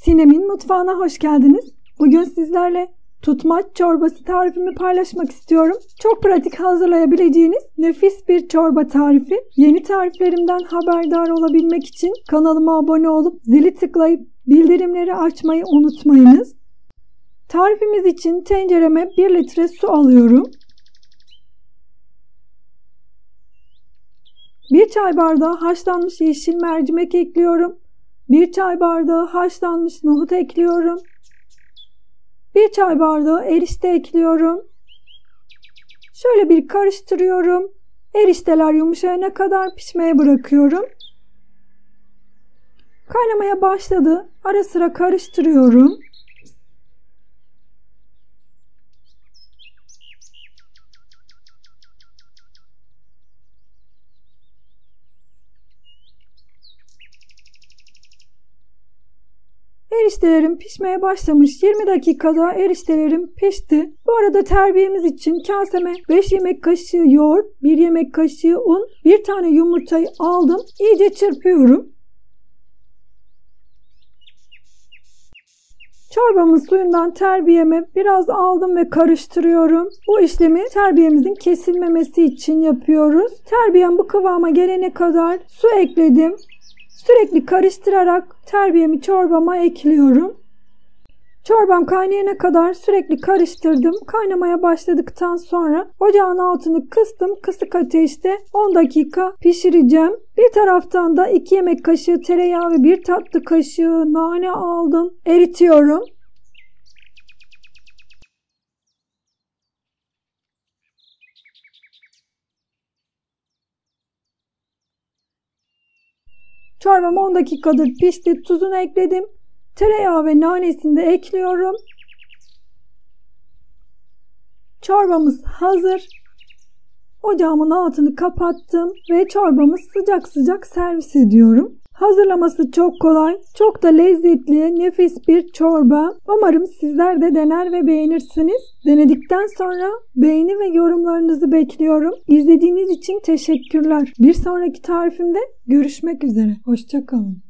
Sinem'in mutfağına hoş geldiniz. Bugün sizlerle tutmaç çorbası tarifimi paylaşmak istiyorum. Çok pratik hazırlayabileceğiniz nefis bir çorba tarifi. Yeni tariflerimden haberdar olabilmek için kanalıma abone olup zili tıklayıp bildirimleri açmayı unutmayınız. Tarifimiz için tencereme 1 litre su alıyorum. 1 çay bardağı haşlanmış yeşil mercimek ekliyorum. 1 çay bardağı haşlanmış nohut ekliyorum. 1 çay bardağı erişte ekliyorum. Şöyle bir karıştırıyorum. Erişteler yumuşayana kadar pişmeye bırakıyorum. Kaynamaya başladı. Ara sıra karıştırıyorum. Eriştelerim pişmeye başlamış. 20 dakikada eriştelerim pişti. Bu arada terbiyemiz için kaseme 5 yemek kaşığı yoğurt, 1 yemek kaşığı un, 1 tane yumurtayı aldım. İyice çırpıyorum. Çorbamın suyundan terbiyeme biraz aldım ve karıştırıyorum. Bu işlemi terbiyemizin kesilmemesi için yapıyoruz. Terbiyem bu kıvama gelene kadar su ekledim. Sürekli karıştırarak terbiyemi çorbama ekliyorum. Çorbam kaynayana kadar sürekli karıştırdım. Kaynamaya başladıktan sonra ocağın altını kıstım. Kısık ateşte 10 dakika pişireceğim. Bir taraftan da 2 yemek kaşığı tereyağı ve 1 tatlı kaşığı nane aldım. Eritiyorum. Çorbam 10 dakikadır pişti. Tuzunu ekledim. Tereyağı ve nanesini de ekliyorum. Çorbamız hazır. Ocağımın altını kapattım ve çorbamı sıcak sıcak servis ediyorum. Hazırlaması çok kolay, çok da lezzetli, nefis bir çorba. Umarım sizler de dener ve beğenirsiniz. Denedikten sonra beğeni ve yorumlarınızı bekliyorum. İzlediğiniz için teşekkürler. Bir sonraki tarifimde görüşmek üzere. Hoşça kalın.